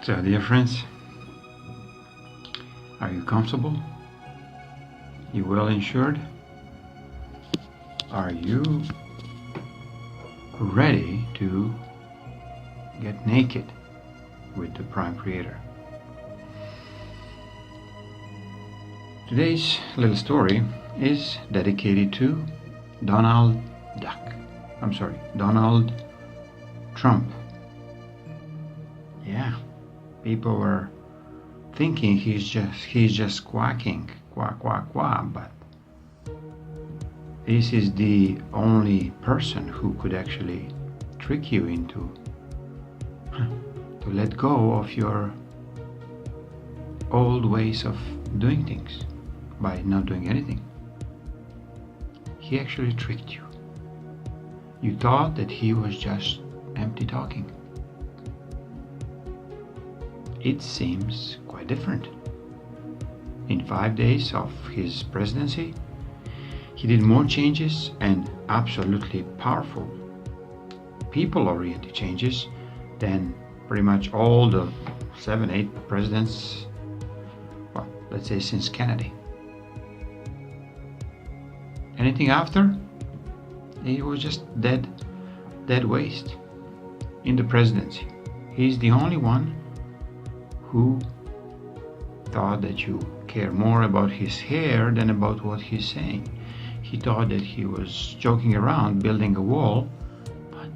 So, dear friends, are you comfortable? You well insured? Are you ready to get naked with the Prime Creator? Today's little story is dedicated to Donald Trump. Yeah, people were thinking he's just quacking, quack, quack, quack, but this is the only person who could actually trick you into to let go of your old ways of doing things by not doing anything. He actually tricked you. You thought that he was just empty talking. It seems quite different. In 5 days of his presidency, he did more changes and absolutely powerful, people-oriented changes than pretty much all the 7-8 presidents, well, let's say since Kennedy. Anything after, it was just dead waste in the presidency. He's the only one who thought that you care more about his hair than about what he's saying. He thought that he was joking around building a wall, but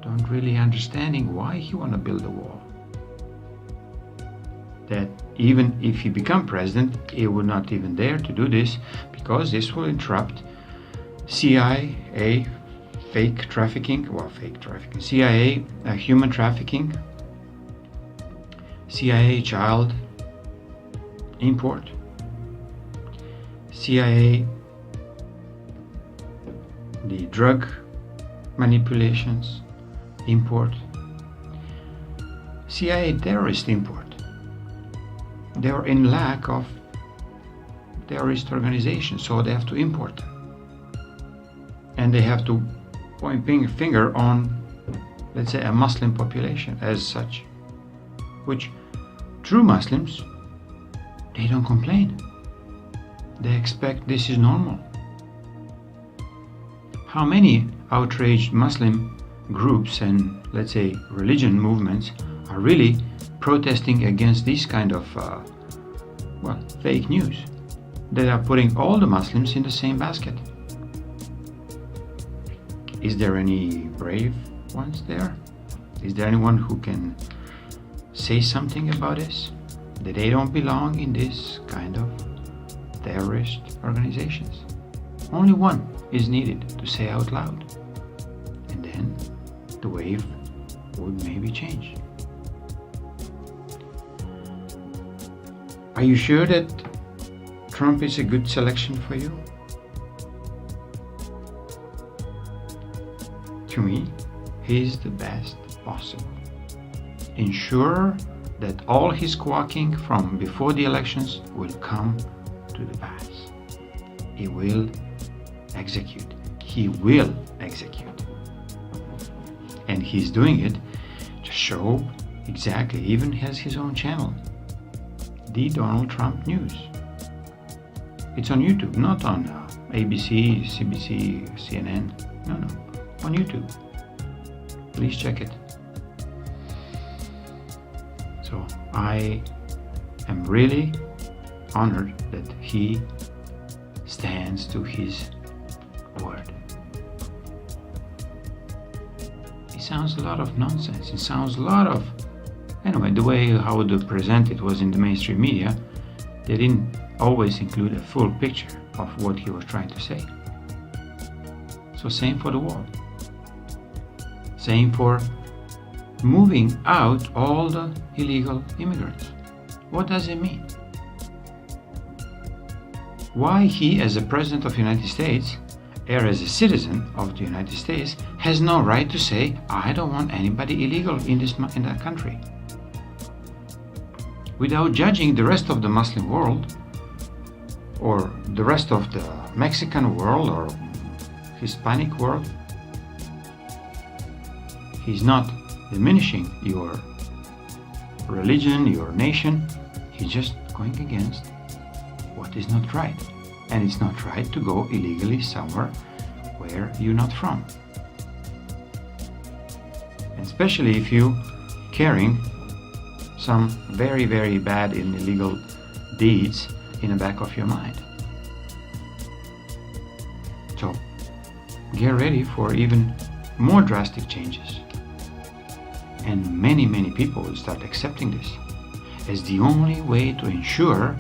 don't really understanding why he want to build a wall. That even if he become president, he would not even dare to do this because this will interrupt CIA CIA human trafficking, CIA child import, CIA the drug manipulations import, CIA terrorist import. They are in lack of terrorist organizations, so they have to import them. And they have to point finger on, let's say, a Muslim population as such, which true Muslims, they don't complain. They expect this is normal. How many outraged Muslim groups and, let's say, religion movements are really protesting against this kind of fake news that are putting all the Muslims in the same basket? Is there any brave ones there? Is there anyone who can say something about this? That they don't belong in this kind of terrorist organizations? Only one is needed to say out loud, and then the wave would maybe change. Are you sure that Trump is a good selection for you? To me, he's the best possible. Ensure that all his quacking from before the elections will come to the pass. He will execute. He will execute. And he's doing it to show exactly, even has his own channel, The Donald Trump News. It's on YouTube, not on ABC, CBC, CNN. No, on YouTube. Please check it. So I am really honored that he stands to his word. It sounds a lot of nonsense. It sounds a lot of, anyway, the way how they present it was in the mainstream media, they didn't always include a full picture of what he was trying to say. So same for the wall. Same for moving out all the illegal immigrants. What does it mean? Why he, as a president of the United States, or as a citizen of the United States, has no right to say, I don't want anybody illegal in that country, without judging the rest of the Muslim world, or the rest of the Mexican world, or Hispanic world. He's not diminishing your religion, your nation. He's just going against what is not right. And it's not right to go illegally somewhere where you're not from. And especially if you carrying some very, very bad and illegal deeds in the back of your mind. So get ready for even more drastic changes. And many, many people will start accepting this as the only way to ensure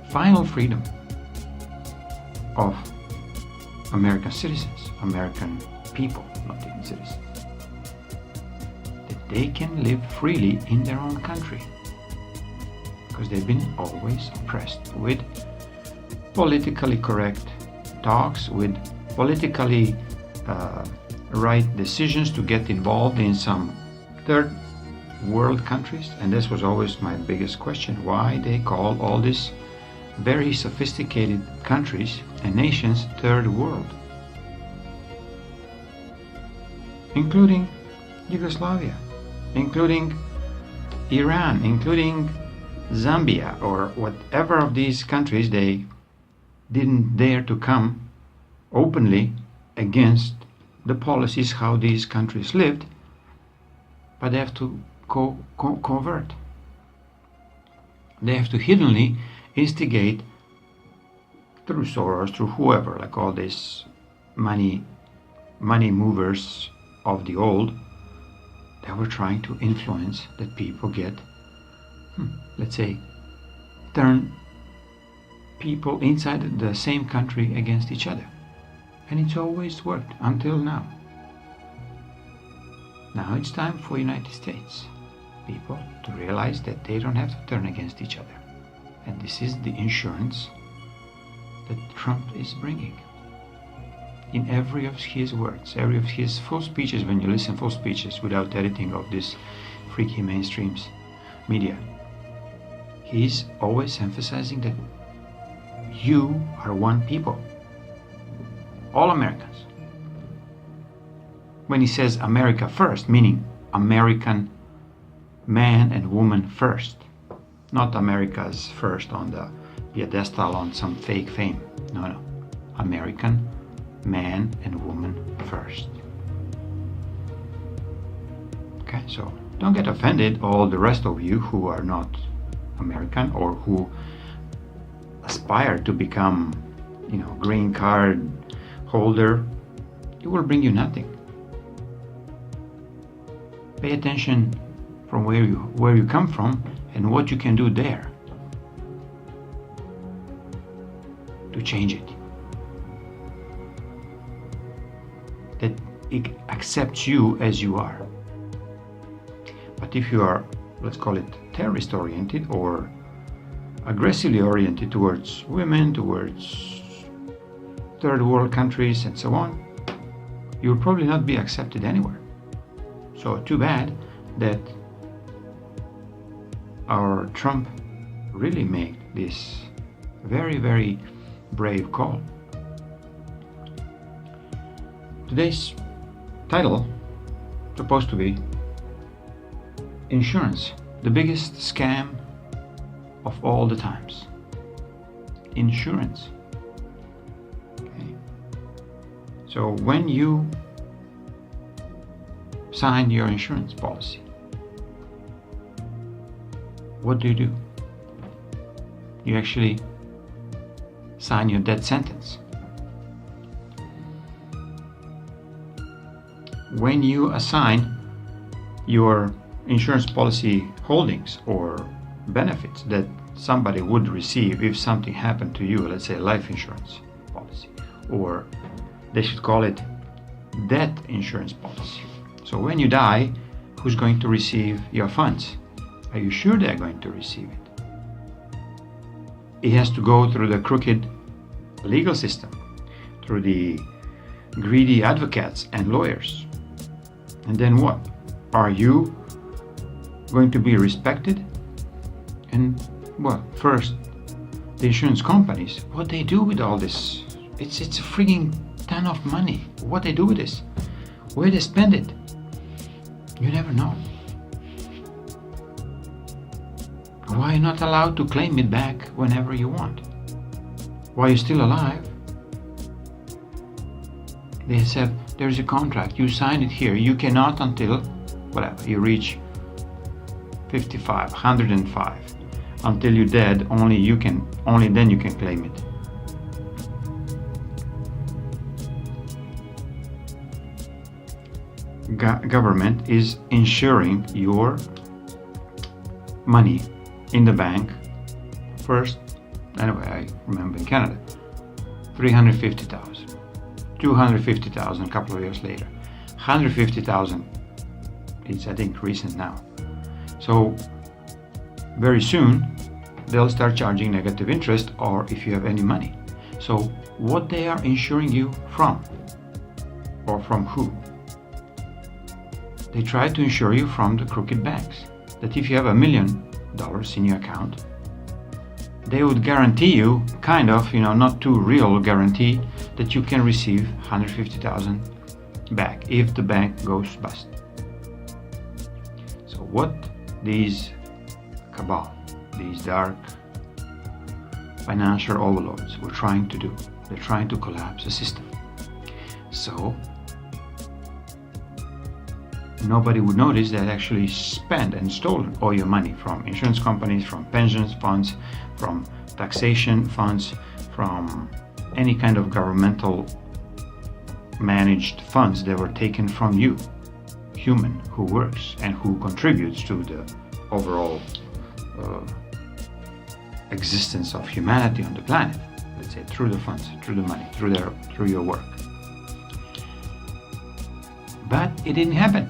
final freedom of American citizens, American people, not even citizens, that they can live freely in their own country, because they've been always oppressed with politically correct talks, with politically right decisions to get involved in some third world countries. And this was always my biggest question, why they call all these very sophisticated countries and nations third world, including Yugoslavia, including Iran, including Zambia, or whatever of these countries. They didn't dare to come openly against the policies how these countries lived, but they have to convert. They have to hiddenly instigate through Soros, through whoever, like all these money movers of the old. They were trying to influence that people get, let's say, turn people inside the same country against each other. And it's always worked until now. Now it's time for United States people to realize that they don't have to turn against each other. And this is the insurance that Trump is bringing. In every of his words, every of his full speeches, when you listen full speeches without editing of this freaky mainstreams media, he's always emphasizing that you are one people. All Americans. When he says America first, meaning American man and woman first, not America's first on the pedestal on some fake fame. No. American man and woman first. Okay, so don't get offended, all the rest of you who are not American or who aspire to become, green card holder. It will bring you nothing. Pay attention from where you come from and what you can do there to change it. That it accepts you as you are. But if you are, let's call it terrorist oriented or aggressively oriented towards women, towards third world countries and so on, you'll probably not be accepted anywhere. So too bad that our Trump really made this very, very brave call. Today's title is supposed to be Insurance, the biggest scam of all the times. Insurance. Okay. So when you sign your insurance policy, what do? You actually sign your death sentence. When you assign your insurance policy holdings or benefits that somebody would receive if something happened to you, let's say life insurance policy, or they should call it death insurance policy. So when you die, who's going to receive your funds? Are you sure they're going to receive it? It has to go through the crooked legal system, through the greedy advocates and lawyers. And then what? Are you going to be respected? And well, first, the insurance companies, what they do with all this, it's a frigging ton of money. What they do with this, where they spend it, you never know. Why are you not allowed to claim it back whenever you want? While you're still alive, they said there's a contract, you sign it here, you cannot until whatever, you reach 55, 105. Until you're dead, only then you can claim it. Government is insuring your money in the bank. First, anyway, I remember in Canada, 350,000, 250,000 a couple of years later, 150,000. It's, I think, recent now. So very soon they'll start charging negative interest, or if you have any money. So what they are insuring you from, or from who? They try to insure you from the crooked banks, that if you have $1 million in your account, they would guarantee you, kind of, not too real guarantee, that you can receive 150,000 back if the bank goes bust. So what these cabal, these dark financial overlords were trying to do, they're trying to collapse the system. So nobody would notice that actually spent and stolen all your money from insurance companies, from pensions funds, from taxation funds, from any kind of governmental managed funds that were taken from you, human who works and who contributes to the overall existence of humanity on the planet, let's say, through the funds, through the money, through your work. But it didn't happen.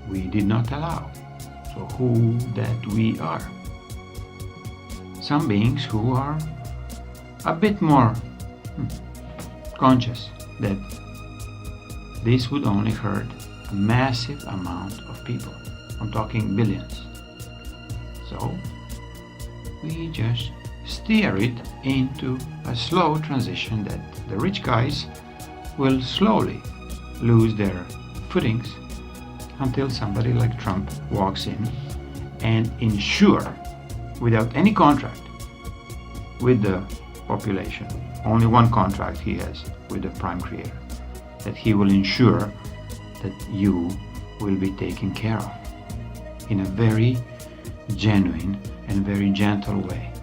We did not allow. So who that we are? Some beings who are a bit more conscious that this would only hurt a massive amount of people. I'm talking billions. So we just steer it into a slow transition that the rich guys will slowly lose their footings until somebody like Trump walks in and ensure, without any contract with the population, only one contract he has with the prime creator, that he will ensure that you will be taken care of in a very genuine and very gentle way.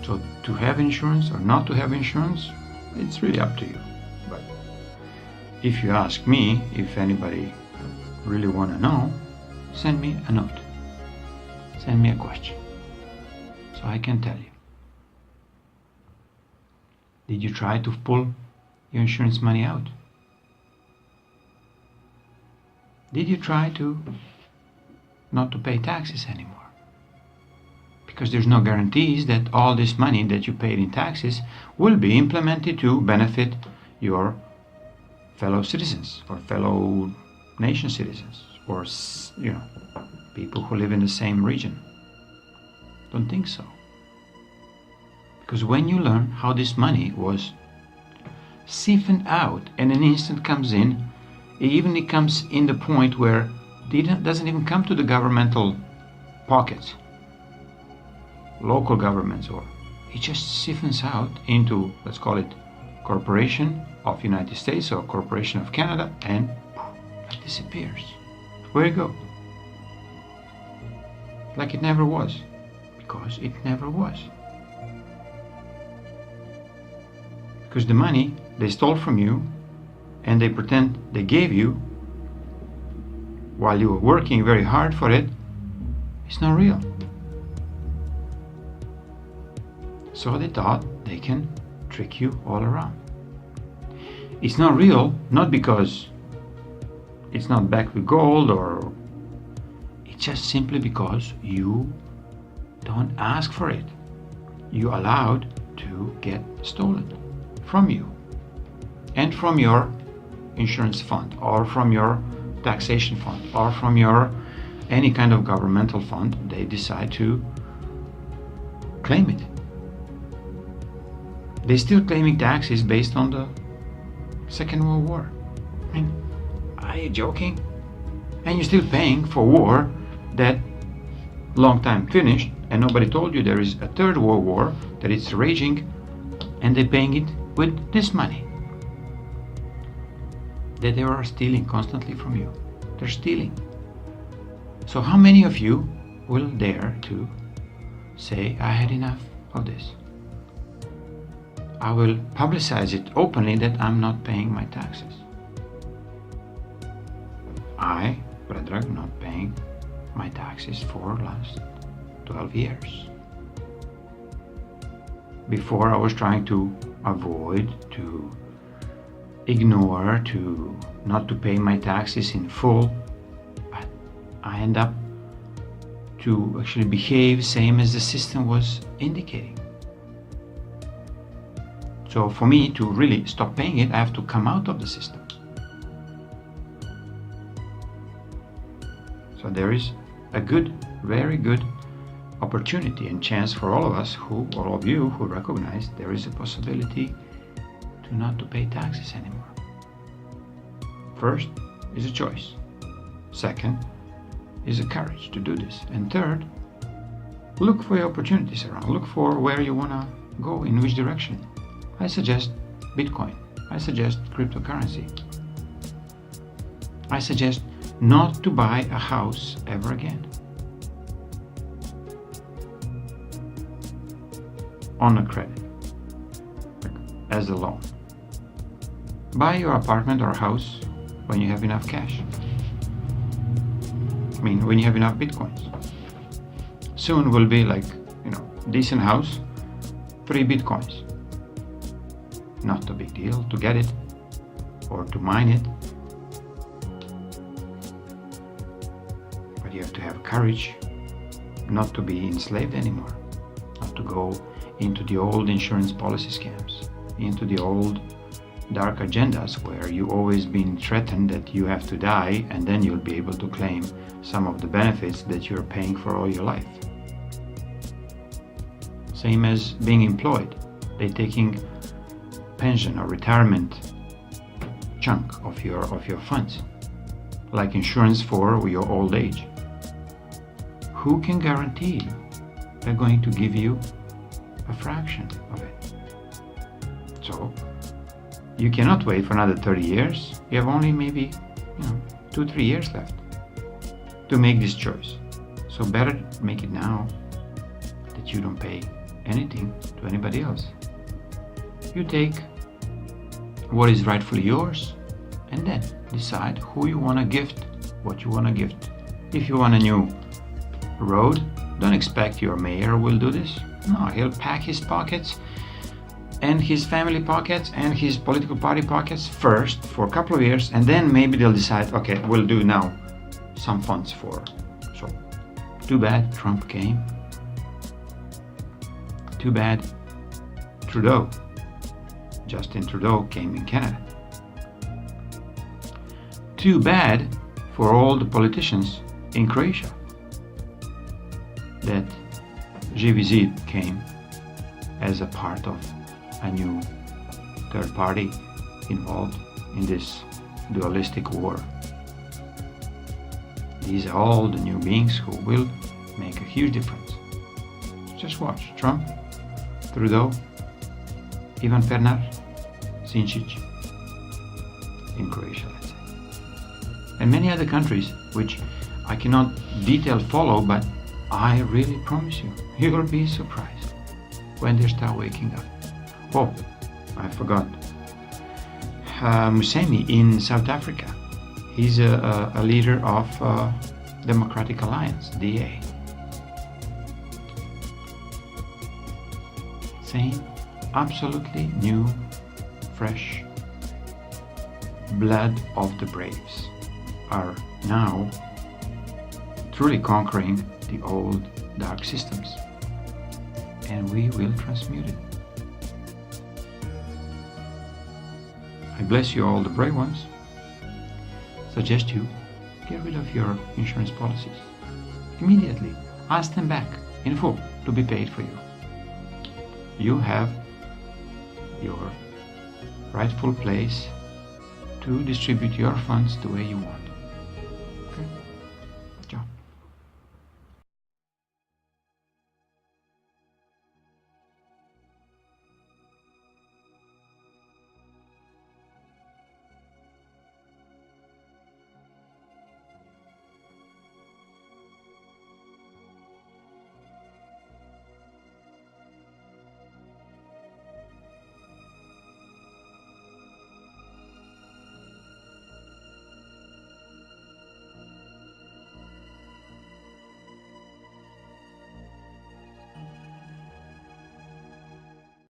So to have insurance or not to have insurance, it's really up to you. But if you ask me, if anybody really want to know, send me a note. Send me a question so I can tell you. Did you try to pull your insurance money out? Did you try to not to pay taxes anymore? Because there's no guarantees that all this money that you paid in taxes will be implemented to benefit your fellow citizens or fellow nation citizens, or people who live in the same region. Don't think so. Because when you learn how this money was siphoned out and an instant comes in, it comes in the point where it doesn't even come to the governmental pockets, local governments, or it just siphons out into, let's call it, Corporation of United States or Corporation of Canada, and it disappears. Where it go? Like it never was, because it never was. Because the money they stole from you and they pretend they gave you while you were working very hard for it, it's not real. So they thought they can trick you all around. It's not real, not because it's not backed with gold, or it's just simply because you don't ask for it. You allowed to get stolen from you and from your insurance fund, or from your taxation fund, or from your any kind of governmental fund. They decide to claim it. They're still claiming taxes based on the Second World War. I mean, are you joking? and you're still paying for war that long time finished, and nobody told you there is a third world war that is raging, and they're paying it with this money that they are stealing constantly from you. They're stealing. So how many of you will dare to say, I had enough of this? I will publicize it openly that I'm not paying my taxes. I, Predrag, not paying my taxes for last 12 years. Before I was trying to avoid, to ignore, to not to pay my taxes in full, but I end up to actually behave same as the system was indicating. So for me to really stop paying it, I have to come out of the system. So there is a good, very good opportunity and chance for all of us all of you who recognize there is a possibility to not to pay taxes anymore. First is a choice. Second is a courage to do this. And third, look for your opportunities around. Look for where you want to go, in which direction. I suggest Bitcoin. I suggest cryptocurrency. I suggest not to buy a house ever again. On a credit, as a loan. Buy your apartment or house when you have enough cash. I mean, when you have enough Bitcoins. Soon will be like, decent house, 3 Bitcoins. Not a big deal to get it or to mine it. But you have to have courage not to be enslaved anymore, not to go into the old insurance policy scams, into the old dark agendas where you always been threatened that you have to die and then you'll be able to claim some of the benefits that you're paying for all your life. Same as being employed. They're taking pension or retirement chunk of your funds, like insurance for your old age. Who can guarantee they're going to give you a fraction of it? So you cannot wait for another 30 years. You have only maybe 2-3 years left to make this choice. So better make it now that you don't pay anything to anybody else. You take what is rightfully yours and then decide who you want to gift, what you want to gift. If you want a new road, don't expect your mayor will do this. No, he'll pack his pockets and his family pockets and his political party pockets first for a couple of years, and then maybe they'll decide, okay, we'll do now some funds for. So too bad Trump came. Too bad Trudeau, Justin Trudeau, came in Canada. Too bad for all the politicians in Croatia that GVZ came as a part of a new third party involved in this dualistic war. These are all the new beings who will make a huge difference. Just watch Trump, Trudeau, Ivan Pernar, Sinčić in Croatia, let's say. And many other countries which I cannot detail follow, but I really promise you will be surprised when they start waking up. Oh, I forgot. Musemi in South Africa. He's a leader of Democratic Alliance, DA. Saying absolutely new, fresh blood of the braves are now truly conquering the old dark systems, and we will transmute it. I bless you all, the brave ones. Suggest you get rid of your insurance policies immediately. Ask them back in full to be paid for you. You have your rightful place to distribute your funds the way you want.